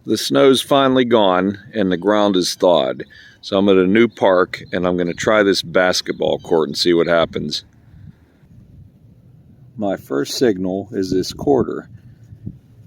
The snow's finally gone and the ground is thawed. So I'm at a new park and I'm going to try this basketball court and see what happens. My first signal is this quarter.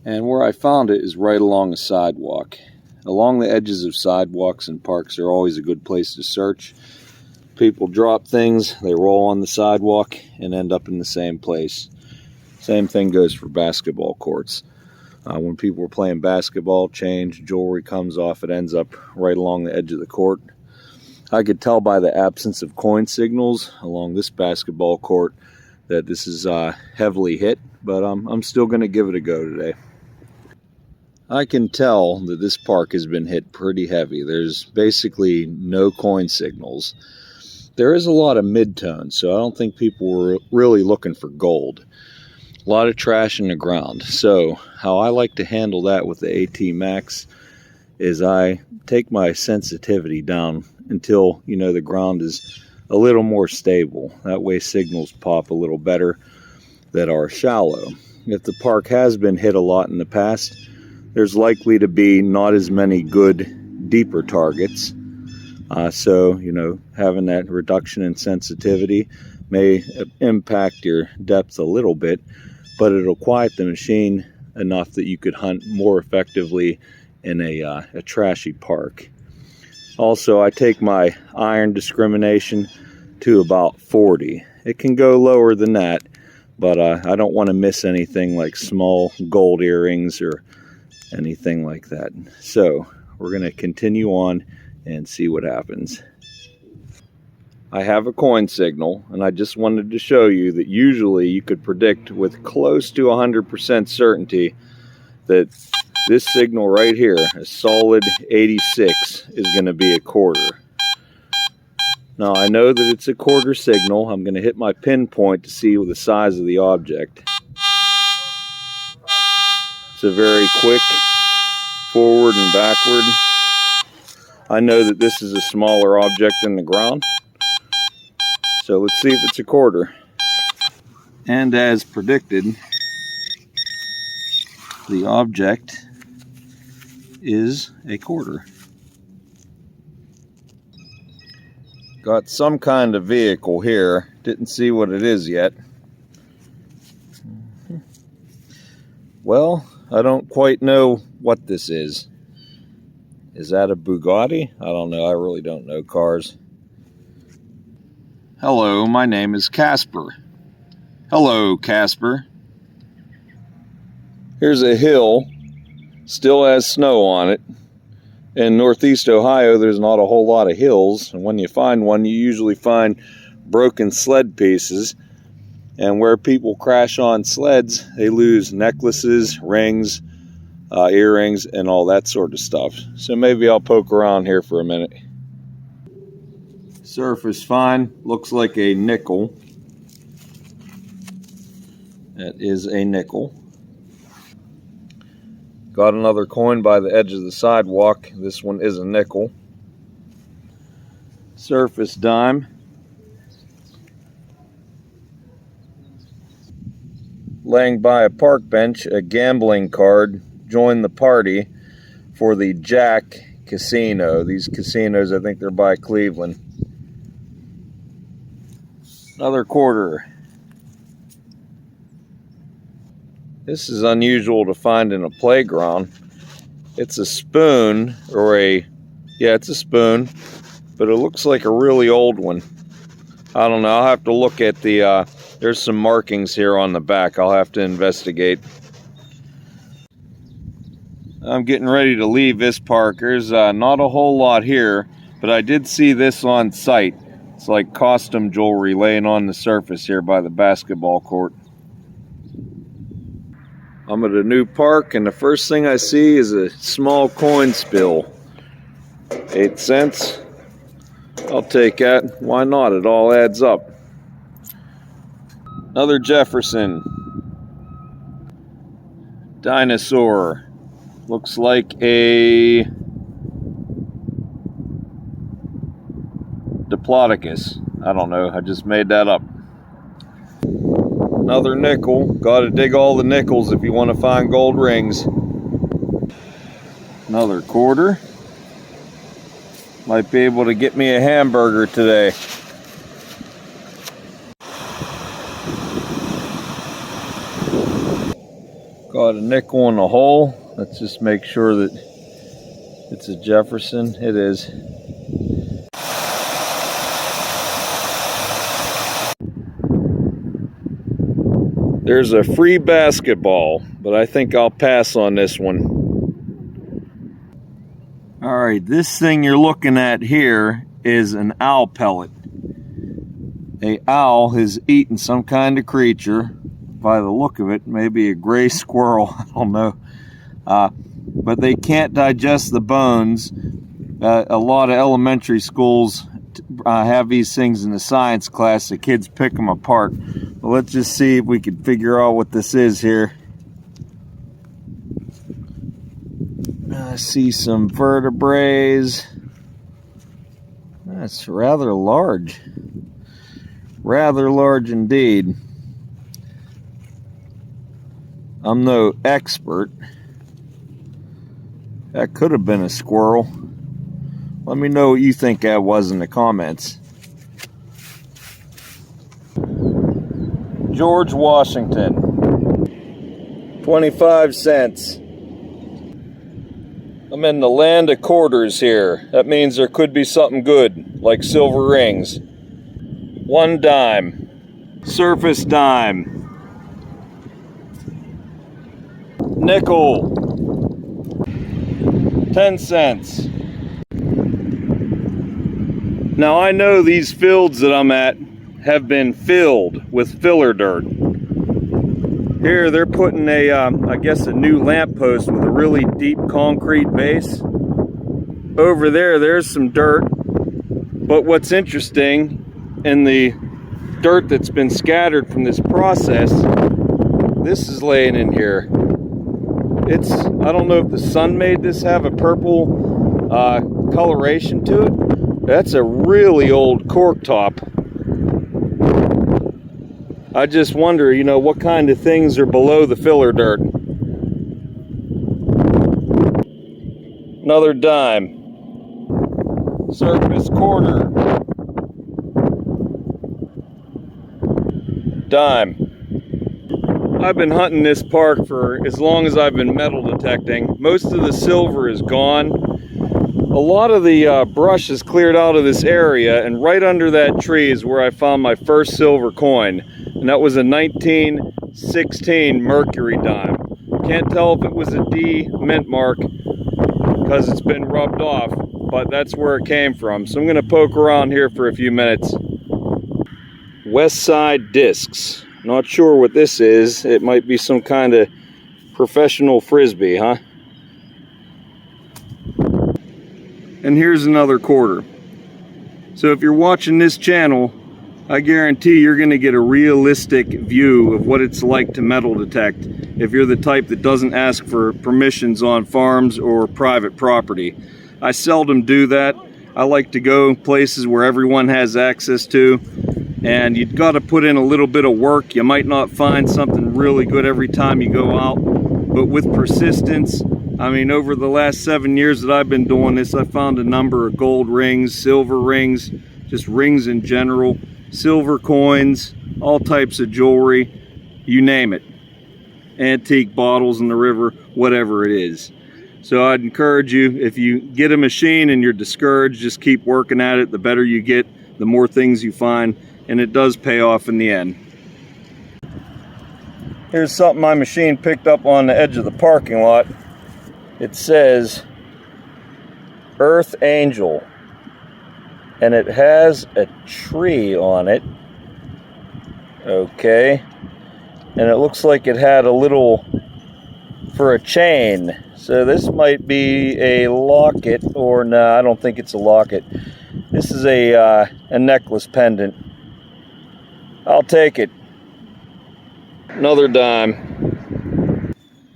And where I found it is right along a sidewalk. Along the edges of sidewalks and parks are always a good place to search. People drop things, they roll on the sidewalk and end up in the same place. Same thing goes for basketball courts. When people are playing basketball, change, jewelry comes off, it ends up right along the edge of the court. I could tell by the absence of coin signals along this basketball court that this is heavily hit, but I'm still going to give it a go today. I can tell that this park has been hit pretty heavy. There's basically no coin signals. There is a lot of mid-tones, so I don't think people were really looking for gold. A lot of trash in the ground. So how I like to handle that with the AT Max is I take my sensitivity down until, the ground is a little more stable. That way signals pop a little better that are shallow. If the park has been hit a lot in the past, there's likely to be not as many good, deeper targets. So, having that reduction in sensitivity may impact your depth a little bit, but it'll quiet the machine enough that you could hunt more effectively in a trashy park. Also, I take my iron discrimination to about 40. It can go lower than that, but I don't want to miss anything like small gold earrings or anything like that. So we're going to continue on and see what happens. I have a coin signal, and I just wanted to show you that usually you could predict with close to 100% certainty that this signal right here, a solid 86, is going to be a quarter. Now I know that it's a quarter signal. I'm going to hit my pinpoint to see the size of the object. It's a very quick forward and backward. I know that this is a smaller object than the ground. So let's see if it's a quarter. And as predicted, the object is a quarter. Got some kind of vehicle here. Didn't see what it is yet. Well, I don't quite know what this is. Is that a Bugatti? I don't know. I really don't know cars. Hello, my name is Casper. Hello, Casper. Here's a hill. Still has snow on it. In Northeast Ohio, there's not a whole lot of hills. And when you find one, you usually find broken sled pieces. And where people crash on sleds, they lose necklaces, rings, earrings, and all that sort of stuff. So maybe I'll poke around here for a minute. Surface fine. Looks like a nickel. That is a nickel. Got another coin by the edge of the sidewalk. This one is a nickel. Surface dime. Laying by a park bench, a gambling card. Join the party for the Jack Casino. These casinos, I think they're by Cleveland. Another quarter. This is unusual to find in a playground. It's a spoon, or it's a spoon, but it looks like a really old one. I don't know, I'll have to look at there's some markings here on the back. I'll have to investigate. I'm getting ready to leave this park. There's not a whole lot here, but I did see this on site. It's like costume jewelry laying on the surface here by the basketball court. I'm at a new park, and the first thing I see is a small coin spill. 8 cents. I'll take that. Why not? It all adds up. Another Jefferson. Dinosaur. Looks like a Diplodocus. I don't know. I just made that up. Another nickel. Got to dig all the nickels if you want to find gold rings. Another quarter. Might be able to get me a hamburger today. Got a nickel in the hole. Let's just make sure that it's a Jefferson. It is. There's a free basketball, but I think I'll pass on this one. All right, this thing you're looking at here is an owl pellet. A owl has eaten some kind of creature. By the look of it, maybe a gray squirrel, I don't know. But they can't digest the bones. A lot of elementary schools have these things in the science class. The kids pick them apart. But let's just see if we can figure out what this is here. I see some vertebrae. That's rather large. Rather large indeed. I'm no expert. That could have been a squirrel. Let me know what you think that was in the comments. George Washington. 25 cents. I'm in the land of quarters here. That means there could be something good, like silver rings. 1 dime. Surface dime. Nickel. 10 cents. Now I know these fields that I'm at have been filled with filler dirt. Here they're putting a, I guess a new lamppost with a really deep concrete base. Over there, there's some dirt. But what's interesting, in the dirt that's been scattered from this process, this is laying in here. It's, I don't know if the sun made this have a purple coloration to it. That's a really old cork top. I just wonder, you know, what kind of things are below the filler dirt. Another dime. Surface quarter. Dime. I've been hunting this park for as long as I've been metal detecting. Most of the silver is gone. A lot of the brush is cleared out of this area, and right under that tree is where I found my first silver coin. And that was a 1916 Mercury dime. Can't tell if it was a D mint mark because it's been rubbed off, but that's where it came from. So I'm going to poke around here for a few minutes. West Side Discs. Not sure what this is. It might be some kind of professional frisbee, huh? And here's another quarter. So if you're watching this channel, I guarantee you're going to get a realistic view of what it's like to metal detect if you're the type that doesn't ask for permissions on farms or private property. I seldom do that. I like to go places where everyone has access to, and you've got to put in a little bit of work. You might not find something really good every time you go out, but with persistence, I mean, over the last 7 years that I've been doing this, I found a number of gold rings, silver rings, just rings in general, silver coins, all types of jewelry, you name it. Antique bottles in the river, whatever it is. So I'd encourage you, if you get a machine and you're discouraged, just keep working at it. The better you get, the more things you find, and it does pay off in the end. Here's something my machine picked up on the edge of the parking lot. It says Earth Angel, and it has a tree on it. Okay, and it looks like it had a little for a chain. So this might be a locket, or no, I don't think it's a locket. This is a necklace pendant. I'll take it. Another dime.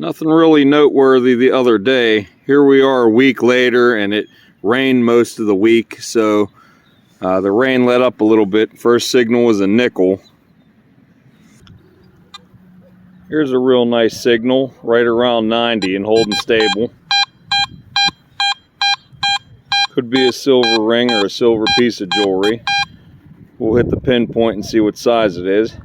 Nothing really noteworthy the other day. Here we are a week later, and it rained most of the week, so the rain let up a little bit. First signal was a nickel. Here's a real nice signal, right around 90 and holding stable. Could be a silver ring or a silver piece of jewelry. We'll hit the pinpoint and see what size it is.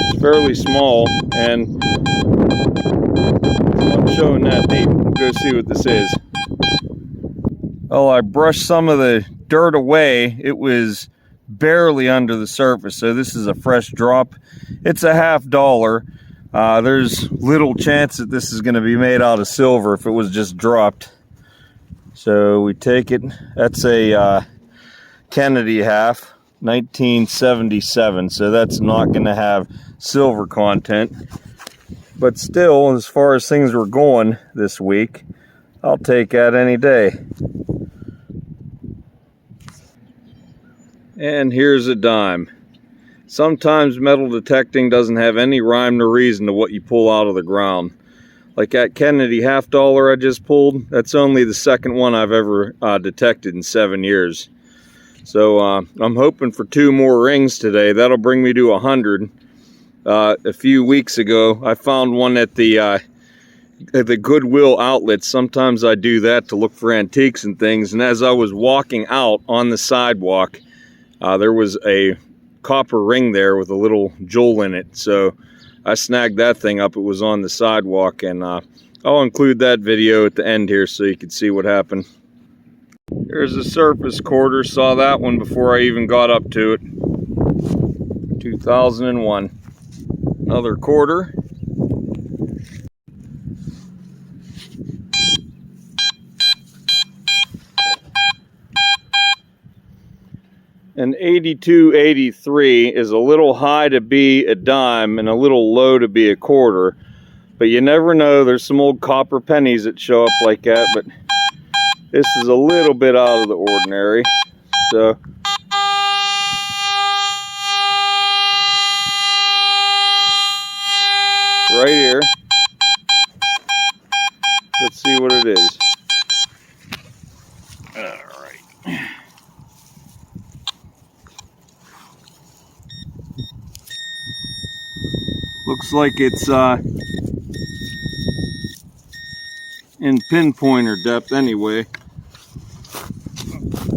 It's fairly small, and I'm showing that deep. We'll go see what this is. Well, I brushed some of the dirt away. It was barely under the surface, so this is a fresh drop. It's a $50. There's little chance that this is going to be made out of silver if it was just dropped. So we take it. That's a Kennedy half, 1977, so that's not going to have silver content. But still, as far as things were going this week, I'll take that any day. And here's a dime. Sometimes metal detecting doesn't have any rhyme or reason to what you pull out of the ground. Like that Kennedy $50 I just pulled, that's only the second one I've ever detected in 7 years. So I'm hoping for 2 more rings today. That'll bring me to 100. A few weeks ago, I found one at the Goodwill outlet. Sometimes I do that to look for antiques and things. And as I was walking out on the sidewalk, there was a copper ring there with a little jewel in it. So I snagged that thing up. It was on the sidewalk, and I'll include that video at the end here so you can see what happened. Here's a surface quarter. Saw that one before I even got up to it. 2001. Another quarter. An 8283 is a little high to be a dime and a little low to be a quarter, but you never know. There's some old copper pennies that show up like that, but this is a little bit out of the ordinary. So right here, let's see what it is. All right. Looks like it's in pinpointer depth anyway.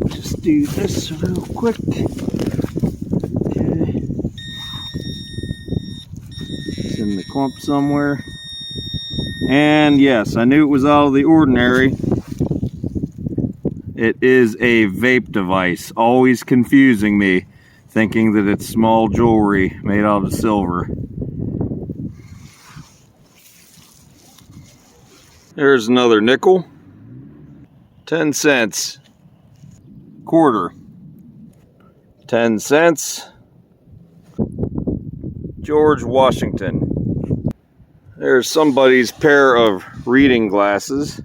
Just do this real quick. Okay. It's in the clump somewhere. And yes, I knew it was out of the ordinary. It is a vape device, always confusing me, thinking that it's small jewelry made out of silver. There's another nickel. 10 cents. Quarter. 10 cents. George Washington. There's somebody's pair of reading glasses.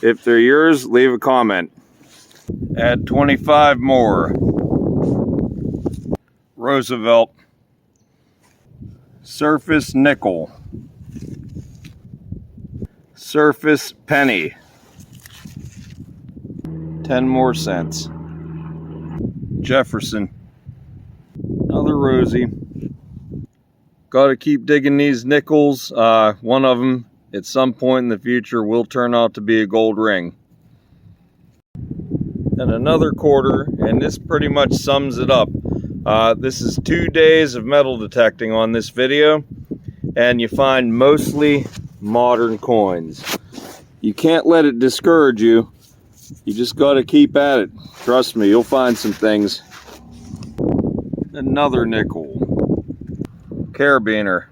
If they're yours, leave a comment. Add 25 more. Roosevelt. Surface nickel. Surface penny. 10 more cents. Jefferson. Another Rosie. Gotta keep digging these nickels. One of them at some point in the future will turn out to be a gold ring. And another quarter, and this pretty much sums it up. This is 2 days of metal detecting on this video, and you find mostly modern coins. You can't let it discourage you. You just got to keep at it. Trust me, you'll find some things. Another nickel. Carabiner.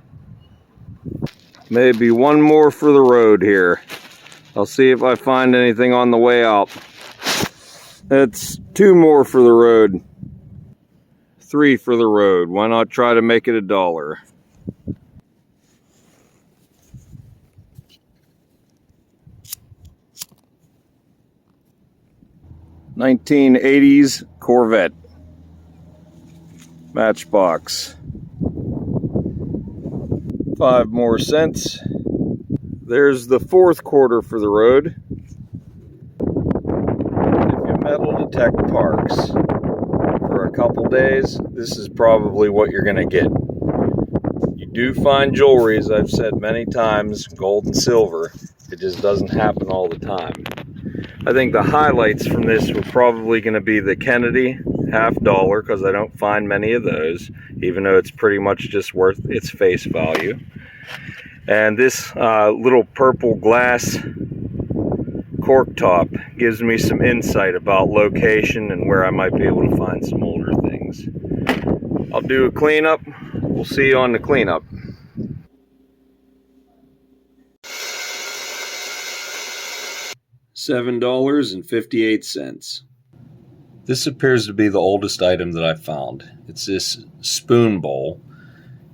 Maybe one more for the road here. I'll see if I find anything on the way out. That's 2 more for the road. 3 for the road. Why not try to make it $1? $1980s Corvette. Matchbox. 5 more cents. There's the 4th quarter for the road. If you metal detect parks for a couple days, this is probably what you're going to get. You do find jewelry, as I've said many times, gold and silver. It just doesn't happen all the time. I think the highlights from this were probably going to be the Kennedy $50, because I don't find many of those, even though it's pretty much just worth its face value. And this little purple glass cork top gives me some insight about location and where I might be able to find some older things. I'll do a cleanup. We'll see you on the cleanup. $7.58. This appears to be the oldest item that I found. It's this spoon bowl,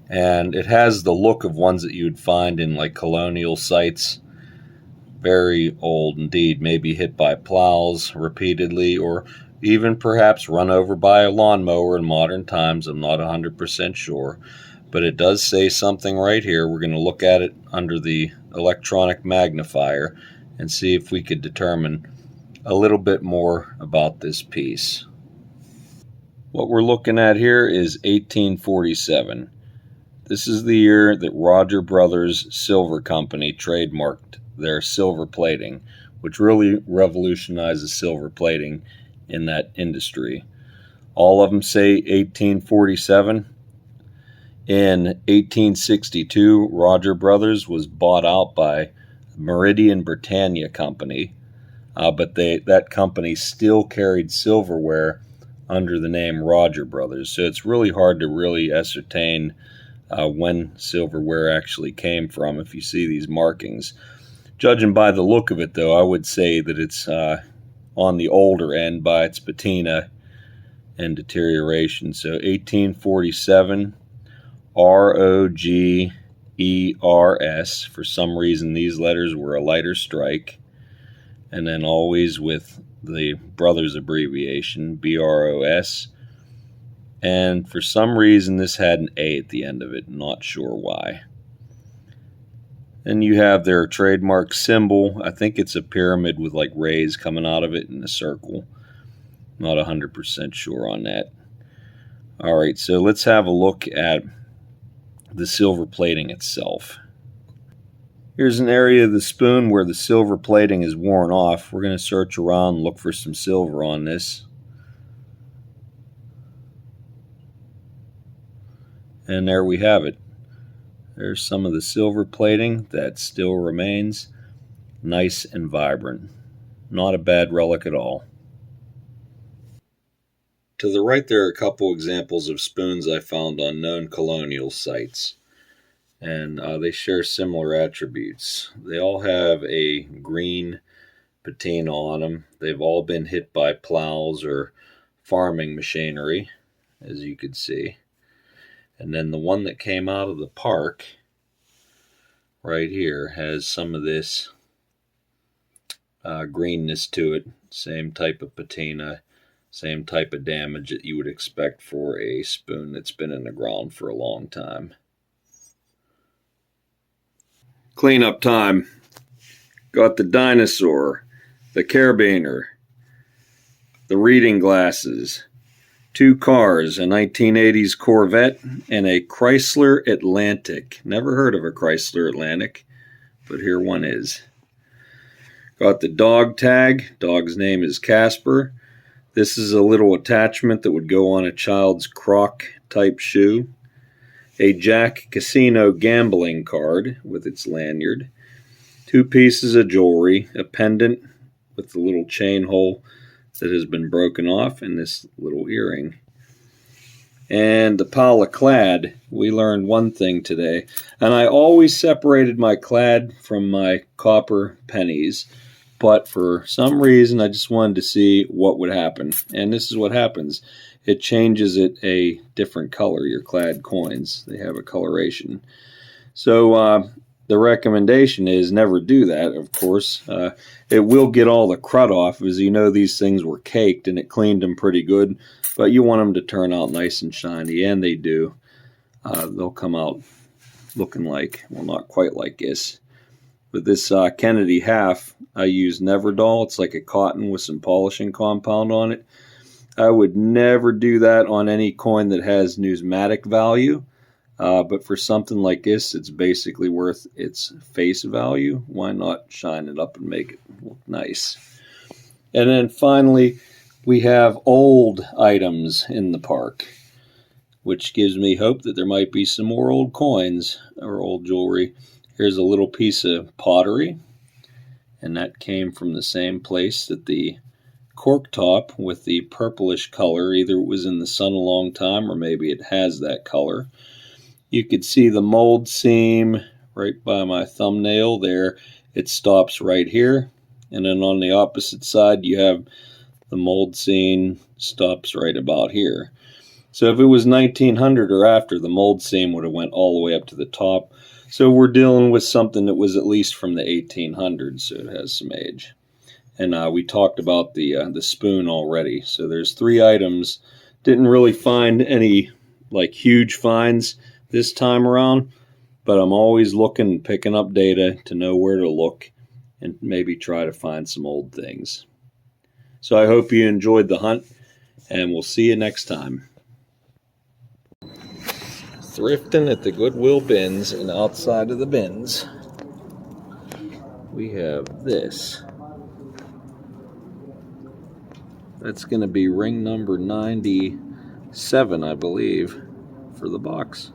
and it has the look of ones that you would find in like colonial sites. Very old indeed, maybe hit by plows repeatedly, or even perhaps run over by a lawnmower in modern times. I'm not 100% sure, but it does say something right here. We're going to look at it under the electronic magnifier and see if we could determine a little bit more about this piece. What we're looking at here is 1847. This is the year that Roger Brothers Silver Company trademarked their silver plating, which really revolutionizes silver plating in that industry. All of them say 1847. In 1862, Roger Brothers was bought out by Meridian Britannia Company, but that company still carried silverware under the name Roger Brothers. So it's really hard to really ascertain when silverware actually came from if you see these markings. Judging by the look of it, though, I would say that it's on the older end by its patina and deterioration. So 1847, ROGERS. For some reason, these letters were a lighter strike. And then always with the Brothers abbreviation, BROS. And for some reason, this had an A at the end of it. Not sure why. And you have their trademark symbol. I think it's a pyramid with like rays coming out of it in a circle. Not 100% sure on that. All right, so let's have a look at the silver plating itself. Here's an area of the spoon where the silver plating is worn off. We're going to search around and look for some silver on this. And there we have it. There's some of the silver plating that still remains nice and vibrant. Not a bad relic at all. To the right there are a couple examples of spoons I found on known colonial sites. And they share similar attributes. They all have a green patina on them. They've all been hit by plows or farming machinery, as you could see. And then the one that came out of the park right here has some of this greenness to it. Same type of patina, same type of damage that you would expect for a spoon that's been in the ground for a long time. Cleanup time. Got the dinosaur, the carabiner, the reading glasses, 2 cars, a 1980s Corvette, and a Chrysler Atlantic. Never heard of a Chrysler Atlantic, but here one is. Got the dog tag. Dog's name is Casper. This is a little attachment that would go on a child's Croc type shoe. A Jack Casino gambling card with its lanyard. 2 pieces of jewelry, a pendant with the little chain hole that has been broken off, and this little earring. And the pile of clad. We learned one thing today, and I always separated my clad from my copper pennies, but for some reason I just wanted to see what would happen, and this is what happens. It changes it a different color, your clad coins. They have a coloration. So the recommendation is never do that, of course. It will get all the crud off, as you know these things were caked and it cleaned them pretty good, but you want them to turn out nice and shiny, and they do. They'll come out looking like, well, not quite like this. But this Kennedy half, I use Neverdol. It's like a cotton with some polishing compound on it. I would never do that on any coin that has numismatic value. But for something like this, it's basically worth its face value. Why not shine it up and make it look nice? And then finally, we have old items in the park, which gives me hope that there might be some more old coins or old jewelry. Here's a little piece of pottery, and that came from the same place that the cork top with the purplish color, either it was in the sun a long time or maybe it has that color. You could see the mold seam right by my thumbnail there. It stops right here. And then on the opposite side, you have the mold seam stops right about here. So if it was 1900 or after, the mold seam would have went all the way up to the top. So we're dealing with something that was at least from the 1800s, so it has some age. And we talked about the spoon already. So there's 3 items. Didn't really find any like huge finds this time around, but I'm always looking and picking up data to know where to look and maybe try to find some old things. So I hope you enjoyed the hunt, and we'll see you next time. Thrifting at the Goodwill bins, and outside of the bins we have this. That's going to be ring number 97, I believe, for the box.